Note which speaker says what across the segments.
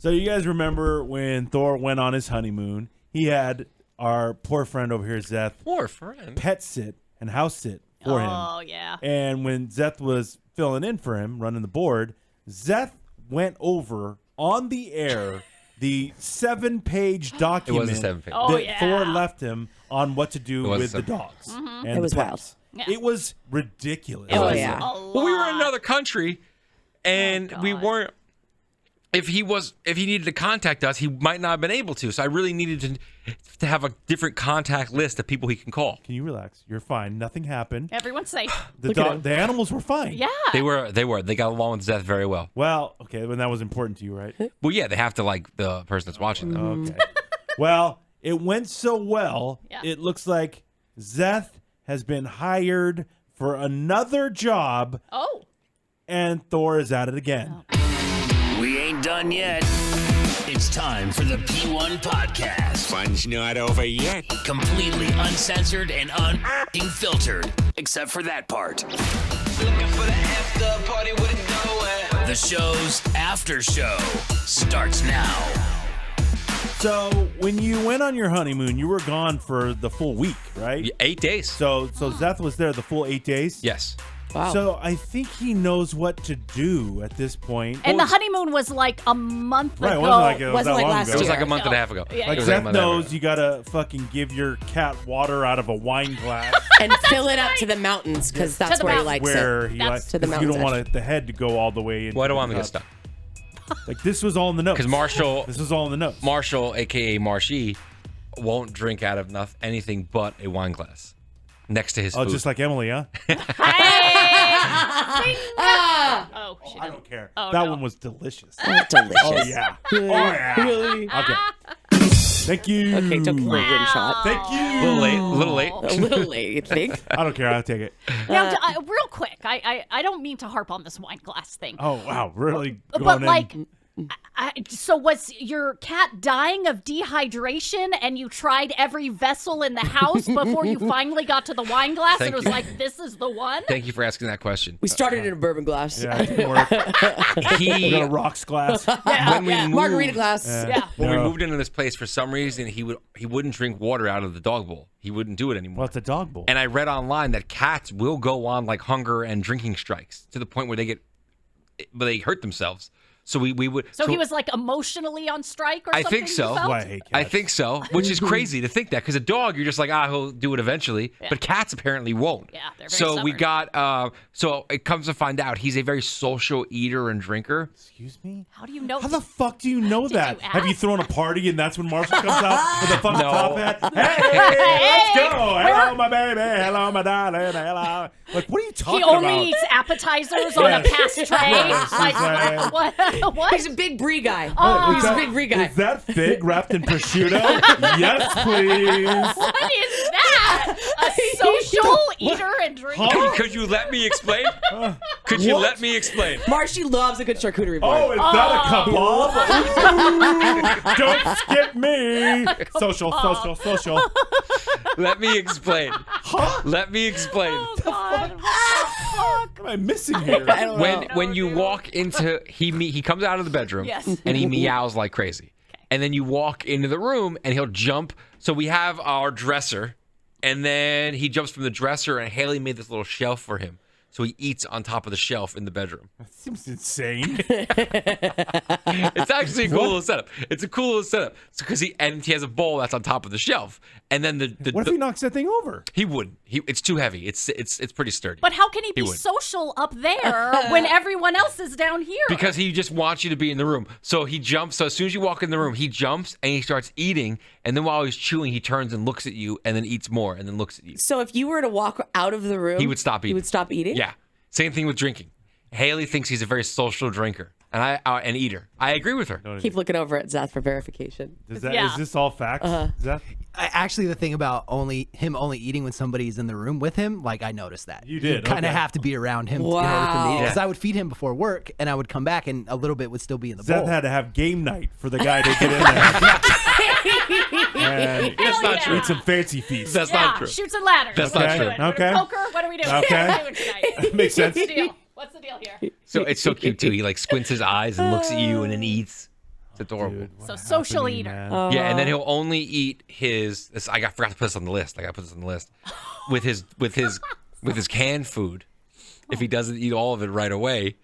Speaker 1: So you guys remember when Thor went on his honeymoon? He had our poor friend over here, Zeth, pet sit and house sit for him.
Speaker 2: Oh, yeah.
Speaker 1: And when Zeth was filling in for him, running the board, Zeth went over on the air the 7-page document that Thor left him on what to do with the dogs.
Speaker 2: Mm-hmm.
Speaker 1: And
Speaker 3: it was wild.
Speaker 2: Yeah.
Speaker 1: It was ridiculous.
Speaker 3: Oh, yeah.
Speaker 4: Well, we were in another country, and we weren't. If he needed to contact us, he might not have been able to. So I really needed to have a different contact list of people he can call.
Speaker 1: Can you relax? You're fine. Nothing happened.
Speaker 2: Everyone's safe.
Speaker 1: The animals were fine.
Speaker 2: Yeah.
Speaker 4: They were. They got along with Zeth very well.
Speaker 1: Well, okay, when that was important to you, right?
Speaker 4: Well, yeah, they have to like the person that's watching them.
Speaker 1: Okay. Well, it went so well, it looks like Zeth has been hired for another job.
Speaker 2: Oh.
Speaker 1: And Thor is at it again.
Speaker 5: We ain't done yet. It's time for the P1 podcast.
Speaker 6: Fun's not over yet.
Speaker 5: Completely uncensored and unfiltered, except for that part.
Speaker 6: Looking for the after party with it going.
Speaker 5: The show's after show starts now.
Speaker 1: So when you went on your honeymoon, you were gone for the full week, right?
Speaker 4: 8 days.
Speaker 1: So Zeth was there the full 8 days?
Speaker 4: Yes.
Speaker 3: Wow.
Speaker 1: So I think he knows what to do at this point.
Speaker 2: And the honeymoon was like a month
Speaker 1: Right,
Speaker 2: ago.
Speaker 1: it wasn't like it was that long
Speaker 3: last
Speaker 1: ago.
Speaker 4: It was
Speaker 3: year.
Speaker 4: like a month and a half ago.
Speaker 2: Yeah,
Speaker 1: Like
Speaker 4: It was like a
Speaker 1: Zeth
Speaker 4: month and a half
Speaker 1: knows
Speaker 4: ago.
Speaker 1: you gotta fucking give your cat water out of a wine glass
Speaker 3: And fill it up to the mountains because that's
Speaker 2: the
Speaker 3: where he
Speaker 2: mountains.
Speaker 3: likes
Speaker 1: where
Speaker 3: it.
Speaker 1: he
Speaker 2: That's
Speaker 1: likes.
Speaker 3: to the
Speaker 1: You don't
Speaker 3: mountain's
Speaker 1: want the head to go all the way.
Speaker 4: Well, I don't want
Speaker 1: into
Speaker 4: him to
Speaker 1: the
Speaker 4: get
Speaker 1: cup.
Speaker 4: stuck.
Speaker 1: Like this was all in the notes.
Speaker 4: Because Marshall,
Speaker 1: This was all in the notes.
Speaker 4: Marshall, a.k.a. Marshy, won't drink out of anything but a wine glass next to his food.
Speaker 1: Just like Emily, huh?
Speaker 2: Oh, she
Speaker 1: I
Speaker 2: didn't.
Speaker 1: don't care.
Speaker 2: Oh,
Speaker 1: that
Speaker 2: no.
Speaker 1: one was delicious.
Speaker 3: Delicious.
Speaker 1: Oh yeah. Oh yeah.
Speaker 3: Really?
Speaker 1: Okay. Thank you.
Speaker 3: Okay, took a rim shot.
Speaker 1: Thank you.
Speaker 4: A little late.
Speaker 3: A little late, you think?
Speaker 1: I don't care. I'll take it.
Speaker 2: Now, real quick, I don't mean to harp on this wine glass thing.
Speaker 1: Oh wow, really?
Speaker 2: But
Speaker 1: going in.
Speaker 2: like, so was your cat dying of dehydration and you tried every vessel in the house before you finally got to the wine glass and
Speaker 4: Thank
Speaker 2: it was
Speaker 4: you.
Speaker 2: like, this is the one?
Speaker 4: Thank you for asking that question.
Speaker 3: We started in a bourbon glass.
Speaker 1: Yeah, it didn't work. We got a
Speaker 4: He,
Speaker 1: rocks glass.
Speaker 4: when we moved,
Speaker 3: Margarita glass.
Speaker 2: Yeah.
Speaker 4: when we
Speaker 1: No.
Speaker 4: moved into this place, for some reason, he wouldn't drink water out of the dog bowl. He wouldn't do it anymore.
Speaker 1: Well, it's a dog bowl.
Speaker 4: And I read online that cats will go on like hunger and drinking strikes to the point where they hurt themselves. So we would.
Speaker 2: So he was like emotionally on strike or
Speaker 4: I
Speaker 2: something?
Speaker 4: think so.
Speaker 2: you felt?
Speaker 1: Why I hate cats.
Speaker 4: I think so, which is crazy to think that because a dog, you're just like, he'll do it eventually, but cats apparently won't.
Speaker 2: Yeah, they're very
Speaker 4: So we
Speaker 2: stubborn.
Speaker 4: got, so it comes to find out he's a very social eater and drinker.
Speaker 1: Excuse me?
Speaker 2: How do you know?
Speaker 1: How the fuck do you know that?
Speaker 2: you
Speaker 1: Have you
Speaker 2: ask?
Speaker 1: thrown a party and that's when Marshall comes out with a fucking
Speaker 4: No.
Speaker 1: top hat? Hey, let's go. Hello, my baby. Hello, my darling. Hello. Like, what are you talking
Speaker 2: He
Speaker 1: about?
Speaker 2: only eats appetizers on a pass tray.
Speaker 1: Yes,
Speaker 2: Like,
Speaker 1: exactly.
Speaker 2: what?
Speaker 3: He's a big brie guy.
Speaker 2: Oh.
Speaker 3: He's a big brie guy.
Speaker 1: Is that fig wrapped in prosciutto? Yes, please.
Speaker 2: What is that? A social eater and drinker?
Speaker 1: Huh?
Speaker 4: Could you let me explain? Could you
Speaker 1: What?
Speaker 4: let me explain?
Speaker 3: Marshy loves a good charcuterie board.
Speaker 1: Oh, is that a kebab? Don't skip me. Social.
Speaker 4: Let me explain. Let me explain.
Speaker 2: Oh, God. What the fuck?
Speaker 1: What am I missing here?
Speaker 3: I don't know.
Speaker 4: When you walk into he comes out of the bedroom
Speaker 2: Yes.
Speaker 4: and he meows like crazy. And then you walk into the room and he'll jump. So we have our dresser and then he jumps from the dresser and Haley made this little shelf for him. So he eats on top of the shelf in the bedroom.
Speaker 1: That seems insane.
Speaker 4: It's actually a cool little setup. It's a cool little setup. Because he has a bowl that's on top of the shelf. And then
Speaker 1: What if he knocks that thing over?
Speaker 4: he wouldn't. It's too heavy. It's pretty sturdy.
Speaker 2: But how can he be
Speaker 4: would.
Speaker 2: social up there when everyone else is down here?
Speaker 4: Because he just wants you to be in the room. So he jumps. So as soon as you walk in the room, he jumps and he starts eating. And then while he's chewing, he turns and looks at you and then eats more and then looks at you.
Speaker 3: So if you were to walk out of the room,
Speaker 4: He would stop eating.
Speaker 3: You would stop eating?
Speaker 4: Yeah. Same thing with drinking. Haley thinks he's a very social drinker and an eater. I agree with her.
Speaker 3: Keep looking over at Zeth for verification.
Speaker 1: Is
Speaker 2: Yeah.
Speaker 1: this all facts? Is that,
Speaker 7: Actually, the thing about him only eating when somebody's in the room with him, like I noticed that.
Speaker 1: You did,
Speaker 7: kind of
Speaker 1: okay.
Speaker 7: have to be around him
Speaker 3: Wow.
Speaker 7: because I would feed him before work, and I would come back, and a little bit would still be in the
Speaker 1: Zeth
Speaker 7: bowl.
Speaker 1: had to have game night for the guy to get in there. And
Speaker 4: That's not true.
Speaker 1: eat some fancy feast.
Speaker 4: That's
Speaker 2: yeah,
Speaker 4: not true.
Speaker 2: shoots and ladders.
Speaker 4: That's
Speaker 2: What
Speaker 4: not
Speaker 2: are we
Speaker 4: true.
Speaker 2: doing? We're
Speaker 1: Okay.
Speaker 2: doing Poker? What are we doing?
Speaker 1: Okay.
Speaker 2: What are we doing tonight?
Speaker 1: Makes sense.
Speaker 2: What's the deal? What's the deal here?
Speaker 4: So it's so cute too. He like squints his eyes and looks at you and then eats. It's adorable.
Speaker 1: Dude,
Speaker 2: So
Speaker 1: what
Speaker 2: social
Speaker 1: happened to you,
Speaker 2: eater.
Speaker 1: man?
Speaker 4: Yeah, and then he'll only eat his. I forgot to put this on the list. I got to put this on the list with his canned food. If he doesn't eat all of it right away,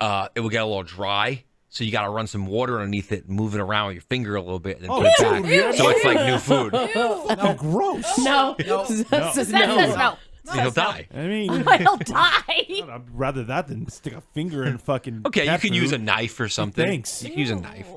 Speaker 4: it will get a little dry. So you got to run some water underneath it, and move it around with your finger a little bit, and then put it back. So it's like new food.
Speaker 1: Oh, gross.
Speaker 3: No.
Speaker 2: That says no.
Speaker 4: He'll die.
Speaker 1: I mean,
Speaker 2: He'll die.
Speaker 1: I'd rather that than stick a finger in fucking.
Speaker 4: Okay, you
Speaker 1: cat
Speaker 4: can use a
Speaker 1: food.
Speaker 4: knife or something.
Speaker 1: Thanks.
Speaker 4: You can use a knife.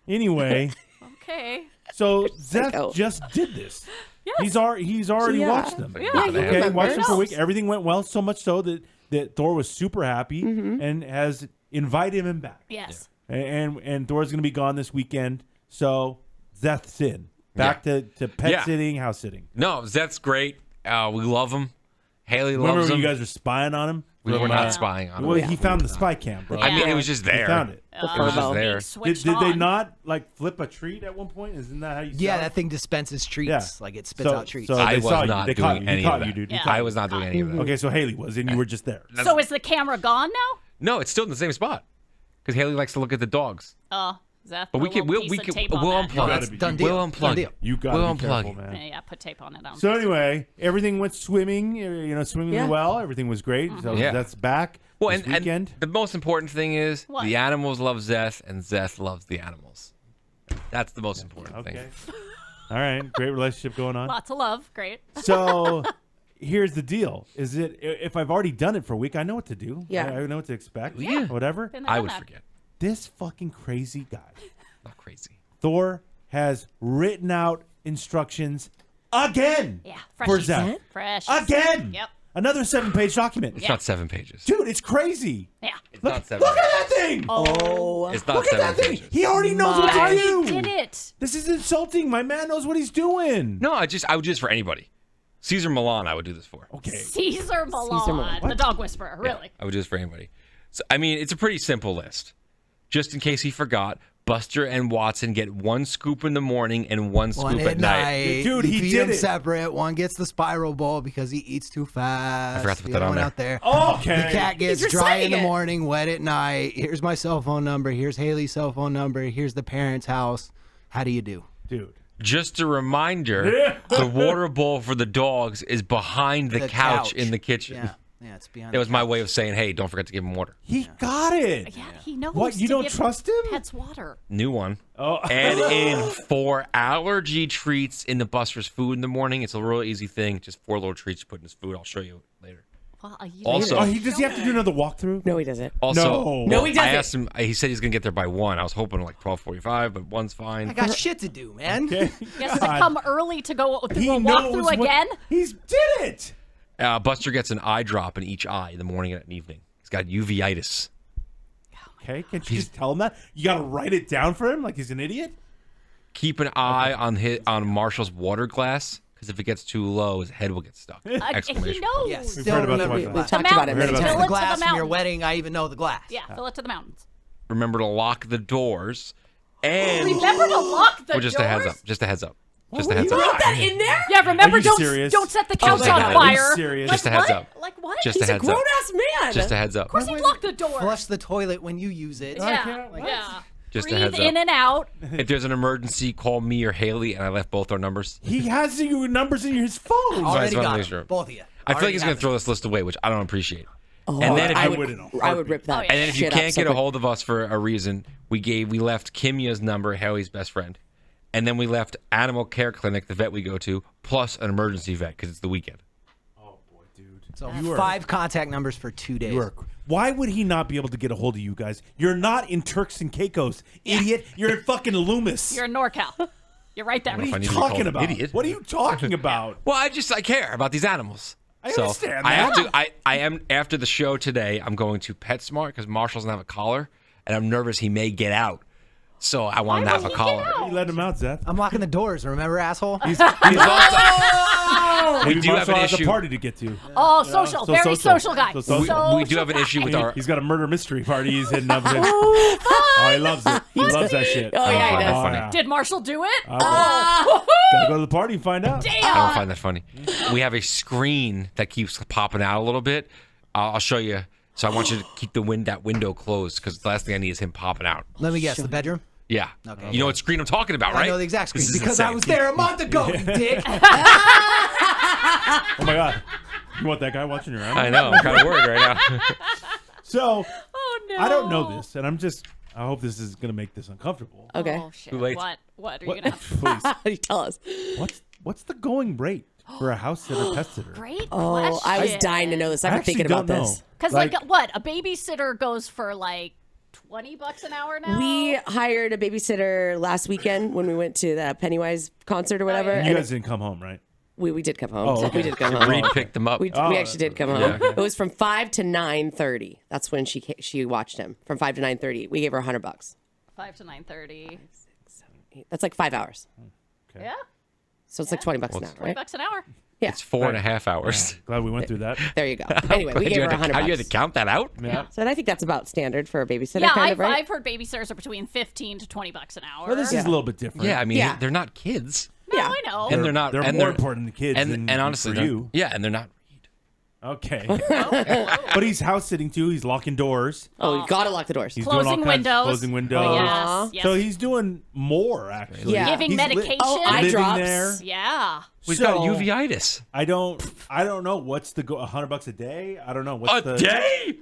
Speaker 1: Anyway,
Speaker 2: Okay.
Speaker 1: so Zeth
Speaker 3: Psycho.
Speaker 1: just did this.
Speaker 2: Yes.
Speaker 1: He's already
Speaker 3: Yeah.
Speaker 1: watched them.
Speaker 2: Yeah,
Speaker 3: he
Speaker 1: Okay,
Speaker 3: remembers.
Speaker 1: watched them for a week. Everything went well, so much so that Thor was super happy
Speaker 3: Mm-hmm.
Speaker 1: and has invited him back.
Speaker 2: Yes.
Speaker 1: And Thor's going to be gone this weekend, so Zeth's in. Back to pet
Speaker 4: Yeah.
Speaker 1: sitting, house sitting.
Speaker 4: No, Zeth's great. We love him. Haley
Speaker 1: Remember
Speaker 4: loves
Speaker 1: when
Speaker 4: him.
Speaker 1: you guys were spying on him?
Speaker 4: We were
Speaker 1: From,
Speaker 4: not spying on him.
Speaker 1: Well, he found the spy cam, bro.
Speaker 4: I mean,
Speaker 2: Yeah.
Speaker 4: it was just
Speaker 1: He
Speaker 4: there.
Speaker 1: found it.
Speaker 4: It was just there.
Speaker 1: Did they not like flip a treat at one point? Isn't that how you?
Speaker 7: Yeah,
Speaker 1: saw
Speaker 7: that
Speaker 1: it?
Speaker 7: thing dispenses treats.
Speaker 1: Yeah.
Speaker 7: Like it spits out treats.
Speaker 1: So
Speaker 4: I
Speaker 1: they
Speaker 4: was
Speaker 1: saw
Speaker 4: not
Speaker 1: you. They caught
Speaker 4: doing
Speaker 1: you.
Speaker 4: any
Speaker 1: He
Speaker 4: of
Speaker 1: caught
Speaker 4: that.
Speaker 1: you, dude. He
Speaker 2: Yeah.
Speaker 1: caught
Speaker 4: I
Speaker 1: you.
Speaker 4: was not doing any of that.
Speaker 1: Okay, so Haley was, and you were just there.
Speaker 2: So is the camera gone now?
Speaker 4: No, it's still in the same spot because Haley likes to look at the dogs.
Speaker 2: Zeth,
Speaker 4: But we
Speaker 2: put a
Speaker 4: can
Speaker 2: little
Speaker 4: we'll
Speaker 2: piece of tape on
Speaker 4: we'll
Speaker 2: that.
Speaker 4: unplug
Speaker 1: That's
Speaker 4: it.
Speaker 7: done deal.
Speaker 4: We'll
Speaker 7: Done
Speaker 4: unplug
Speaker 7: deal.
Speaker 4: it.
Speaker 1: You gotta
Speaker 4: We'll
Speaker 1: be
Speaker 4: unplug
Speaker 1: careful,
Speaker 4: it.
Speaker 1: man.
Speaker 2: Yeah, put tape on it.
Speaker 1: So anyway, everything went swimming. Swimmingly
Speaker 3: Yeah.
Speaker 1: well. Everything was great. So
Speaker 4: Yeah.
Speaker 1: that's back.
Speaker 4: Well,
Speaker 1: this
Speaker 4: and
Speaker 1: weekend.
Speaker 4: the most important thing is
Speaker 2: What?
Speaker 4: the animals love Zeth, and Zeth loves the animals. That's the most important
Speaker 1: Okay.
Speaker 4: thing.
Speaker 1: All right. Great relationship going on.
Speaker 2: Lots of love. Great.
Speaker 1: So here's the deal: is it if I've already done it for a week, I know what to do.
Speaker 3: Yeah.
Speaker 1: I know what to expect.
Speaker 4: Yeah.
Speaker 1: Whatever.
Speaker 2: Been there,
Speaker 4: I
Speaker 2: done
Speaker 4: would
Speaker 2: that.
Speaker 4: forget.
Speaker 1: This fucking crazy guy,
Speaker 4: Not crazy.
Speaker 1: Thor, has written out instructions again.
Speaker 2: Yeah,
Speaker 1: For
Speaker 2: freshies.
Speaker 1: Zeth.
Speaker 2: Fresh.
Speaker 1: Again.
Speaker 2: Yep.
Speaker 1: Another 7-page document.
Speaker 4: It's not 7 pages.
Speaker 1: Dude, it's crazy.
Speaker 2: Yeah.
Speaker 4: It's
Speaker 1: Look,
Speaker 4: not 7
Speaker 1: look at
Speaker 4: pages.
Speaker 1: that thing.
Speaker 3: Oh.
Speaker 4: It's not
Speaker 1: Look at
Speaker 4: 7
Speaker 1: that thing.
Speaker 4: pages.
Speaker 1: He already knows what
Speaker 2: But
Speaker 1: to
Speaker 2: he
Speaker 1: do.
Speaker 2: did it.
Speaker 1: This is insulting. My man knows what he's doing.
Speaker 4: No, I would do this for anybody. Caesar Milan, I would do this for.
Speaker 1: Okay.
Speaker 2: Caesar Milan,
Speaker 3: Milan.
Speaker 2: the dog whisperer. Really?
Speaker 4: I would do this for anybody. So, I mean, it's a pretty simple list. Just in case he forgot, Buster and Watson get 1 scoop in the morning and 1 scoop
Speaker 7: One
Speaker 4: at night.
Speaker 1: Dude,
Speaker 7: you
Speaker 1: he
Speaker 7: feed
Speaker 1: did
Speaker 7: them
Speaker 1: it.
Speaker 7: separate. One gets the spiral bowl because he eats too fast.
Speaker 4: I forgot to put
Speaker 7: The
Speaker 4: that
Speaker 7: other
Speaker 4: on
Speaker 7: one
Speaker 4: there.
Speaker 7: out there.
Speaker 1: Okay.
Speaker 7: The cat gets
Speaker 2: He's
Speaker 7: dry in
Speaker 2: reciting
Speaker 7: the
Speaker 2: it.
Speaker 7: morning, wet at night. Here's my cell phone number. Here's Haley's cell phone number. Here's the parents' house. How do you do?
Speaker 1: Dude.
Speaker 4: Just a reminder, the water bowl for the dogs is behind the couch in the kitchen.
Speaker 7: Yeah, it's behind.
Speaker 4: That was my way of saying, hey, don't forget to give him water.
Speaker 1: He got it.
Speaker 2: Yeah, he knows.
Speaker 1: What, you
Speaker 2: to
Speaker 1: don't
Speaker 2: give
Speaker 1: trust him?
Speaker 2: Pets water.
Speaker 4: New one.
Speaker 1: Oh.
Speaker 4: Add in 4 allergy treats into Buster's food in the morning. It's a real easy thing. Just 4 little treats to put in his food. I'll show you later.
Speaker 2: Well,
Speaker 4: Also-
Speaker 1: Oh, does he have to do another walkthrough?
Speaker 3: No, he doesn't.
Speaker 4: Also,
Speaker 1: No,
Speaker 3: he
Speaker 4: I
Speaker 3: doesn't.
Speaker 4: asked him. He said he's gonna get there by 1. I was hoping like 12:45, but 1's fine.
Speaker 7: I got shit to do, man.
Speaker 1: Okay.
Speaker 2: He has to come early to go through
Speaker 1: He
Speaker 2: a
Speaker 1: knows
Speaker 2: walkthrough
Speaker 1: what-
Speaker 2: again.
Speaker 1: He's did it.
Speaker 4: Buster gets an eye drop in each eye in the morning and evening. He's got uveitis.
Speaker 1: Okay, can't you just tell him that? You got to write it down for him like he's an idiot?
Speaker 4: Keep an eye on Marshall's water glass because if it gets too low, his head will get stuck.
Speaker 2: He
Speaker 4: Exclamation.
Speaker 2: knows.
Speaker 7: Yes.
Speaker 1: We've
Speaker 7: Still
Speaker 1: heard about the
Speaker 7: remember
Speaker 1: white
Speaker 7: the
Speaker 1: glass.
Speaker 3: We've talked about it
Speaker 1: Heard
Speaker 3: many
Speaker 1: about
Speaker 7: Just
Speaker 1: that.
Speaker 2: Fill
Speaker 7: the
Speaker 2: it to the
Speaker 7: glass from your
Speaker 2: mountain.
Speaker 7: wedding. I even know the glass.
Speaker 2: Yeah, fill it to the mountains.
Speaker 4: Remember to lock the doors. And
Speaker 2: Remember to lock the
Speaker 4: well, just
Speaker 2: doors.
Speaker 4: a heads up. Just a heads up. Just a
Speaker 1: What are
Speaker 4: heads
Speaker 1: you
Speaker 4: up.
Speaker 3: That in there?
Speaker 2: Yeah, remember
Speaker 1: Are you serious?
Speaker 2: don't set the couch
Speaker 3: my
Speaker 2: on
Speaker 3: God.
Speaker 1: Are you
Speaker 2: fire.
Speaker 1: serious?
Speaker 2: Like
Speaker 4: Just a heads
Speaker 2: what?
Speaker 4: up.
Speaker 2: Like what?
Speaker 4: Just
Speaker 3: He's
Speaker 4: a
Speaker 3: a
Speaker 4: heads
Speaker 3: grown
Speaker 4: up.
Speaker 3: ass man.
Speaker 4: Just a heads up.
Speaker 2: Of course, he locked the door.
Speaker 7: Flush the toilet when you use it.
Speaker 2: Yeah,
Speaker 1: What?
Speaker 2: yeah.
Speaker 4: Just a
Speaker 2: Breathe
Speaker 4: heads up.
Speaker 2: in and out.
Speaker 4: If there's an emergency, call me or Haley, and I left both our numbers.
Speaker 1: He has your numbers in his phone.
Speaker 7: Already
Speaker 4: wanna
Speaker 7: got
Speaker 4: make
Speaker 7: it.
Speaker 4: sure.
Speaker 7: Both of you.
Speaker 4: I feel like
Speaker 7: Already
Speaker 4: he's going
Speaker 7: have
Speaker 4: to throw this list away, which I don't appreciate.
Speaker 3: Oh,
Speaker 4: And then if
Speaker 3: I
Speaker 4: you-
Speaker 3: would,
Speaker 1: would in a
Speaker 3: I would rip that.
Speaker 2: Oh, yeah.
Speaker 4: And then if you
Speaker 3: shit up
Speaker 4: can't
Speaker 3: so
Speaker 4: get a
Speaker 3: quick.
Speaker 4: hold of us for a reason, we left Kimya's number, Haley's best friend, and then we left Animal Care Clinic, the vet we go to, plus an emergency vet because it's the weekend.
Speaker 1: Oh, boy, dude.
Speaker 7: So
Speaker 1: You are-
Speaker 7: 5 contact numbers for 2 days.
Speaker 1: You are- Why would he not be able to get a hold of you guys? You're not in Turks and Caicos, idiot. You're in fucking Loomis.
Speaker 2: You're in NorCal. You're right there.
Speaker 1: What are
Speaker 4: if I
Speaker 1: you
Speaker 4: need to be called
Speaker 1: talking
Speaker 4: an
Speaker 1: about?
Speaker 4: idiot.
Speaker 1: What are you talking about?
Speaker 4: Well, I care about these animals.
Speaker 1: I
Speaker 4: so
Speaker 1: understand
Speaker 4: I have
Speaker 1: that.
Speaker 4: to. I am after the show today. I'm going to PetSmart because Marshall doesn't have a collar, and I'm nervous he may get out. So I want him to have a collar.
Speaker 1: You let him out, Zeth.
Speaker 7: I'm locking the doors. Remember, asshole?
Speaker 1: He's also.
Speaker 4: We do have an
Speaker 1: has a
Speaker 4: issue.
Speaker 1: party to get to.
Speaker 2: Oh, social.
Speaker 1: So
Speaker 2: Very
Speaker 1: social.
Speaker 2: social guy.
Speaker 1: So social.
Speaker 4: We do have an issue with our.
Speaker 1: He's got a murder mystery party he's hidden up. Oh, he loves it. He loves that shit.
Speaker 3: Oh, yeah, he
Speaker 4: does.
Speaker 1: Oh,
Speaker 4: Funny.
Speaker 1: yeah.
Speaker 2: Did Marshall do it?
Speaker 1: Gotta go to the party and find out.
Speaker 4: I don't
Speaker 2: Damn.
Speaker 4: find that funny. We have a screen that keeps popping out a little bit. I'll show you. So I want you to keep that window closed because the last thing I need is him popping out.
Speaker 7: Let me guess. The bedroom?
Speaker 4: Yeah.
Speaker 7: Okay.
Speaker 4: You know what screen I'm talking about, right?
Speaker 7: I know the exact screen
Speaker 4: This is
Speaker 7: because I
Speaker 4: insane.
Speaker 7: was there a month ago, you dick.
Speaker 1: Oh my God. You want that guy watching your
Speaker 4: I know. I'm kind of worried right now.
Speaker 1: So,
Speaker 2: Oh no.
Speaker 1: I don't know this, and I hope this is going to make this uncomfortable.
Speaker 3: Okay.
Speaker 2: Oh shit.
Speaker 4: Too late.
Speaker 2: What are you
Speaker 1: What,
Speaker 2: gonna?
Speaker 1: please.
Speaker 3: You tell us.
Speaker 1: What's the going rate for a house sitter, pet sitter?
Speaker 2: Great
Speaker 3: Oh,
Speaker 2: question.
Speaker 3: I was dying to know this. I've
Speaker 1: I
Speaker 3: been
Speaker 1: actually
Speaker 3: thinking about
Speaker 1: don't
Speaker 3: this.
Speaker 1: know.
Speaker 2: Because like what? A babysitter goes for like $20 an hour now.
Speaker 3: We hired a babysitter last weekend when we went to the Pennywise concert or whatever.
Speaker 1: You
Speaker 3: and
Speaker 1: guys didn't come home, right?
Speaker 3: we did come home.
Speaker 1: Oh, okay.
Speaker 3: We did come home.
Speaker 4: Reed picked them up.
Speaker 3: We actually did come home.
Speaker 4: Yeah.
Speaker 3: It was from 5 to 9:30. That's when she watched him. From 5 to 9:30. We gave her $100.
Speaker 2: 5 to 9:30.
Speaker 3: That's like 5 hours.
Speaker 1: Okay.
Speaker 2: Yeah,
Speaker 3: So it's like $20 an hour, right?
Speaker 2: $20 an hour.
Speaker 3: Yeah.
Speaker 4: It's 4.5 hours.
Speaker 1: Glad we went through that.
Speaker 3: There you go. Anyway, we gave her $100.
Speaker 4: How you had to count that out?
Speaker 1: Yeah.
Speaker 3: So I think that's about standard for a babysitter,
Speaker 2: Yeah,
Speaker 3: kind of, right?
Speaker 2: I've heard babysitters are between $15 to $20 an hour.
Speaker 1: Well, this is a little bit different.
Speaker 4: Yeah, I mean,
Speaker 3: Yeah.
Speaker 4: they're not kids.
Speaker 2: no,
Speaker 3: yeah.
Speaker 2: I know.
Speaker 4: And they're not.
Speaker 1: They're
Speaker 4: and
Speaker 1: more important than kids
Speaker 4: And
Speaker 1: than
Speaker 4: honestly,
Speaker 1: for
Speaker 4: they're-
Speaker 1: you.
Speaker 4: Yeah, and they're not.
Speaker 1: Okay. But he's house sitting too. He's locking doors.
Speaker 3: Oh, you gotta lock the doors.
Speaker 1: He's doing all
Speaker 2: Closing
Speaker 1: kinds-
Speaker 2: windows.
Speaker 1: Closing windows.
Speaker 2: Yes, yes.
Speaker 1: So he's doing more actually.
Speaker 3: Yeah.
Speaker 2: Giving
Speaker 1: He's
Speaker 2: medication.
Speaker 3: eye
Speaker 1: living
Speaker 3: drops.
Speaker 1: there.
Speaker 2: Yeah.
Speaker 4: We've
Speaker 1: So,
Speaker 4: got uveitis.
Speaker 1: I don't know what's the $100 a day. I don't know what's
Speaker 4: A day?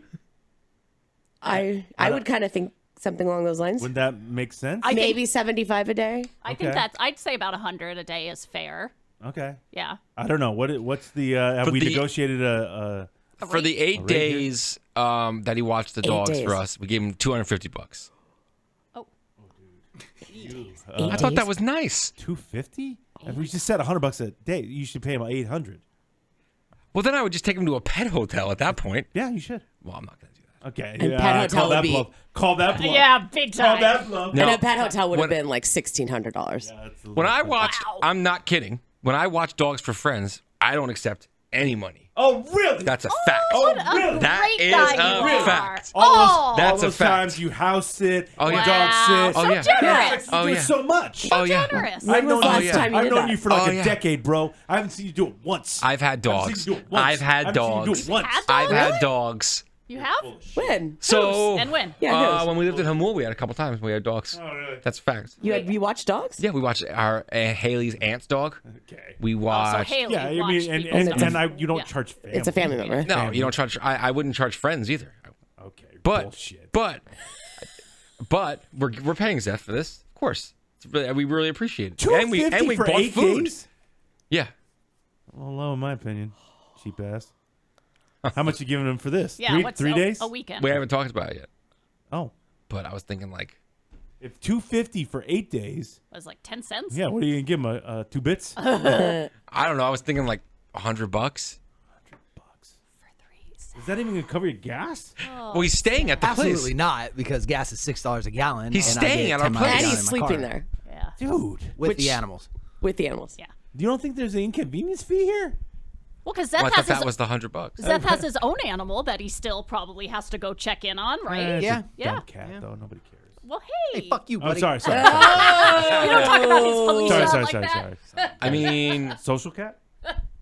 Speaker 3: I would kind of think something along those lines.
Speaker 1: Would that make sense?
Speaker 3: Maybe 75 a day.
Speaker 2: I think
Speaker 1: Okay.
Speaker 2: I'd say about 100 a day is fair.
Speaker 1: Okay.
Speaker 2: Yeah.
Speaker 1: I don't know what's the have
Speaker 4: But
Speaker 1: we
Speaker 4: the-
Speaker 1: negotiated a
Speaker 4: For the 8
Speaker 1: rate here?
Speaker 4: days that he watched the dogs
Speaker 3: days.
Speaker 4: for us, we gave him $250.
Speaker 2: Oh.
Speaker 4: I thought that was nice.
Speaker 1: 250? If we just said $100 a day, you should pay him 800.
Speaker 4: Well, then I would just take him to a pet hotel at that point.
Speaker 1: Yeah, you should.
Speaker 4: Well, I'm not going to do that.
Speaker 1: Okay.
Speaker 3: And
Speaker 1: yeah,
Speaker 3: pet hotel
Speaker 1: call
Speaker 3: would
Speaker 1: that
Speaker 3: be-
Speaker 1: bluff. Call that bluff.
Speaker 2: Yeah, big
Speaker 1: Call
Speaker 2: time.
Speaker 1: that bluff.
Speaker 4: No.
Speaker 3: And a pet hotel would have
Speaker 4: When-
Speaker 3: been like $1,600.
Speaker 4: When I watch,
Speaker 2: Wow.
Speaker 4: I'm not kidding. When I watch Dogs for Friends, I don't accept any money.
Speaker 1: Oh, really?
Speaker 4: That's a fact.
Speaker 1: Oh,
Speaker 2: What a
Speaker 1: really?
Speaker 4: That
Speaker 2: great
Speaker 4: is
Speaker 2: guy
Speaker 4: a
Speaker 2: you are.
Speaker 4: fact.
Speaker 2: Oh,
Speaker 4: That's
Speaker 1: all
Speaker 4: a
Speaker 1: those
Speaker 4: fact.
Speaker 1: times you house sit,
Speaker 4: Oh,
Speaker 1: you
Speaker 4: yeah.
Speaker 1: dog sit.
Speaker 2: so
Speaker 4: Oh, yeah.
Speaker 2: generous.
Speaker 4: Oh,
Speaker 1: You do
Speaker 4: yeah.
Speaker 1: so much.
Speaker 4: Oh, yeah.
Speaker 2: Generous.
Speaker 3: When was the last
Speaker 4: yeah.
Speaker 3: time you
Speaker 1: I've
Speaker 3: did
Speaker 1: known
Speaker 3: that?
Speaker 1: you for like
Speaker 4: Oh,
Speaker 1: a
Speaker 4: yeah.
Speaker 1: decade, bro. I haven't seen you do it once.
Speaker 4: I've had
Speaker 1: I haven't
Speaker 4: dogs.
Speaker 1: seen you do it once.
Speaker 4: I've
Speaker 1: I
Speaker 4: had
Speaker 1: haven't seen you do
Speaker 4: dogs.
Speaker 1: it once.
Speaker 2: Had
Speaker 4: I've
Speaker 2: dogs?
Speaker 4: had dogs.
Speaker 2: You have?
Speaker 3: When?
Speaker 4: So
Speaker 2: And when?
Speaker 3: Yeah, who's?
Speaker 4: when we lived in Hamul, we had a couple times we had dogs.
Speaker 1: Oh, really?
Speaker 4: That's a fact.
Speaker 3: You watch dogs?
Speaker 4: Yeah, we watched our Haley's aunt's dog.
Speaker 1: Okay.
Speaker 4: We
Speaker 2: Oh, so
Speaker 4: watched.
Speaker 2: Haley
Speaker 1: Yeah, I
Speaker 2: watched
Speaker 1: mean, and,
Speaker 2: people's
Speaker 1: and,
Speaker 2: stuff.
Speaker 1: and I, you don't
Speaker 2: Yeah.
Speaker 1: charge family.
Speaker 3: It's a family member.
Speaker 4: no, you don't charge. I wouldn't charge friends either.
Speaker 1: Okay,
Speaker 4: But
Speaker 1: bullshit.
Speaker 4: but we're paying Zeth for this, of course. It's really, we really appreciate it. And we
Speaker 1: $250 for
Speaker 4: bought
Speaker 1: 8
Speaker 4: food.
Speaker 1: days?
Speaker 4: Yeah.
Speaker 1: Well, low in my opinion. Cheap ass. How much you giving him for this?
Speaker 2: Yeah,
Speaker 1: Three,
Speaker 2: what's
Speaker 1: 3 days?
Speaker 2: a weekend?
Speaker 4: We haven't talked about it yet.
Speaker 1: Oh,
Speaker 4: But I was thinking like
Speaker 1: if $250 for 8 days.
Speaker 2: It was like 10 cents.
Speaker 1: Yeah, what are you gonna give him? 2 bits?
Speaker 4: I don't know. I was thinking like $100.
Speaker 1: Is that even gonna cover your gas?
Speaker 4: Well, he's staying at the
Speaker 7: Absolutely
Speaker 4: place.
Speaker 7: not, because gas is $6 a gallon.
Speaker 4: He's
Speaker 7: and I
Speaker 4: staying
Speaker 7: get
Speaker 4: at our
Speaker 7: 10 miles a
Speaker 4: place.
Speaker 3: And
Speaker 7: gallon
Speaker 3: he's
Speaker 7: in my
Speaker 3: sleeping
Speaker 7: car
Speaker 3: there
Speaker 2: Yeah.
Speaker 1: Dude,
Speaker 7: with
Speaker 3: Which-
Speaker 7: the animals.
Speaker 3: with the animals.
Speaker 2: Yeah.
Speaker 1: you don't think there's an inconvenience fee here?
Speaker 2: Well, because
Speaker 4: Well, I
Speaker 2: Zeth,
Speaker 4: thought
Speaker 2: has
Speaker 4: that was the $100.
Speaker 2: Zeth has his own animal that he still probably has to go check in on, right?
Speaker 1: It's
Speaker 7: Yeah.
Speaker 1: a
Speaker 2: Yeah.
Speaker 1: dumb cat though. Nobody cares.
Speaker 2: Well, hey.
Speaker 7: Hey, fuck you,
Speaker 1: Oh,
Speaker 7: buddy.
Speaker 1: sorry.
Speaker 2: You don't talk about his Felicia
Speaker 1: Sorry.
Speaker 2: like that.
Speaker 4: I mean,
Speaker 1: Social cat?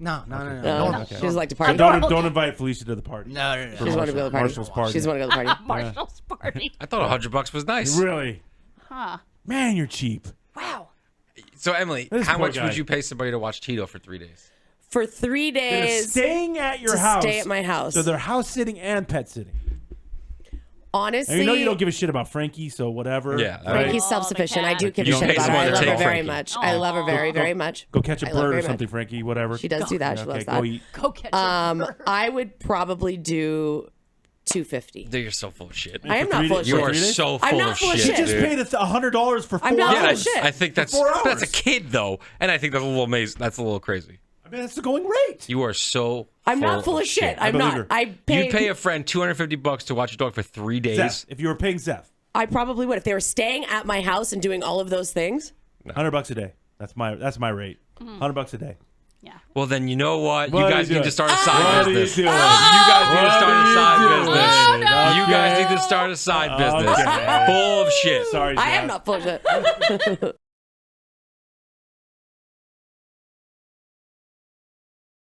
Speaker 7: No.
Speaker 3: No,
Speaker 7: Normal.
Speaker 3: she doesn't like to
Speaker 1: So
Speaker 3: party.
Speaker 1: don't invite Felicia to the party.
Speaker 7: No.
Speaker 3: She doesn't want to go to the party.
Speaker 1: Marshall's party.
Speaker 3: She doesn't want to go to the party.
Speaker 2: Marshall's party.
Speaker 4: I thought $100 was nice.
Speaker 1: Really?
Speaker 2: Huh.
Speaker 1: Man, you're cheap.
Speaker 2: Wow.
Speaker 4: So Emily,
Speaker 1: This
Speaker 4: how
Speaker 1: poor
Speaker 4: much
Speaker 1: guy.
Speaker 4: would you pay somebody to watch Tito for 3 days?
Speaker 3: For 3
Speaker 1: They're
Speaker 3: days,
Speaker 1: staying at your
Speaker 3: to
Speaker 1: house.
Speaker 3: stay at my house.
Speaker 1: So they're house sitting and pet sitting.
Speaker 3: honestly,
Speaker 1: And you know you don't give a shit about Frankie, so whatever.
Speaker 4: Yeah,
Speaker 1: right?
Speaker 3: Frankie's
Speaker 2: Oh,
Speaker 3: self-sufficient.
Speaker 2: the
Speaker 3: I do
Speaker 2: cat.
Speaker 3: give
Speaker 4: You
Speaker 3: a
Speaker 4: don't
Speaker 3: shit
Speaker 4: pay
Speaker 3: about her. I
Speaker 4: someone to
Speaker 3: love her
Speaker 4: take
Speaker 3: very
Speaker 4: Frankie.
Speaker 3: much. I love her very, very much.
Speaker 1: Go catch a
Speaker 3: I love her
Speaker 1: bird or
Speaker 3: very much.
Speaker 1: something, Frankie. Whatever.
Speaker 3: She does do that. She
Speaker 1: Okay,
Speaker 3: loves
Speaker 1: go
Speaker 3: that.
Speaker 1: eat.
Speaker 2: Go catch a bird.
Speaker 3: I would probably do $250.
Speaker 4: Dude, you're so full of shit.
Speaker 3: I am
Speaker 1: For
Speaker 3: not
Speaker 1: 3
Speaker 3: full of
Speaker 1: days?
Speaker 4: You
Speaker 3: shit.
Speaker 4: are
Speaker 1: 3 days?
Speaker 4: so
Speaker 3: I'm
Speaker 4: full
Speaker 3: not
Speaker 4: of
Speaker 3: full of
Speaker 4: shit.
Speaker 3: shit.
Speaker 1: You just
Speaker 4: dude.
Speaker 1: paid $100 for 4
Speaker 3: I'm not
Speaker 1: hours.
Speaker 3: full of shit.
Speaker 4: I think that's
Speaker 1: 4 hours.
Speaker 4: that's a kid though, and I think that's a little amazing. That's a little crazy.
Speaker 1: I mean, that's the going rate.
Speaker 4: You are so.
Speaker 3: I'm not full of shit. I'm
Speaker 1: believe
Speaker 3: not.
Speaker 1: her.
Speaker 3: I pay.
Speaker 4: You'd pay a friend $250 to watch your dog for 3 days.
Speaker 1: Zeth, if you were paying Zeth,
Speaker 3: I probably would if they were staying at my house and doing all of those things.
Speaker 1: $100 a day. That's my rate. $100 a day.
Speaker 2: Yeah.
Speaker 4: Well, then you know what?
Speaker 1: What
Speaker 4: You
Speaker 1: are
Speaker 4: guys
Speaker 1: you
Speaker 4: need
Speaker 1: doing?
Speaker 4: to start a
Speaker 1: What
Speaker 4: side
Speaker 1: are you
Speaker 4: business.
Speaker 1: doing?
Speaker 4: You guys need to start a side
Speaker 1: What are you
Speaker 4: business.
Speaker 1: doing?
Speaker 4: You guys
Speaker 1: Okay.
Speaker 4: need to start a side business.
Speaker 1: Okay.
Speaker 4: Full of shit.
Speaker 1: Sorry,
Speaker 3: I am
Speaker 1: Zeth.
Speaker 3: not full of shit.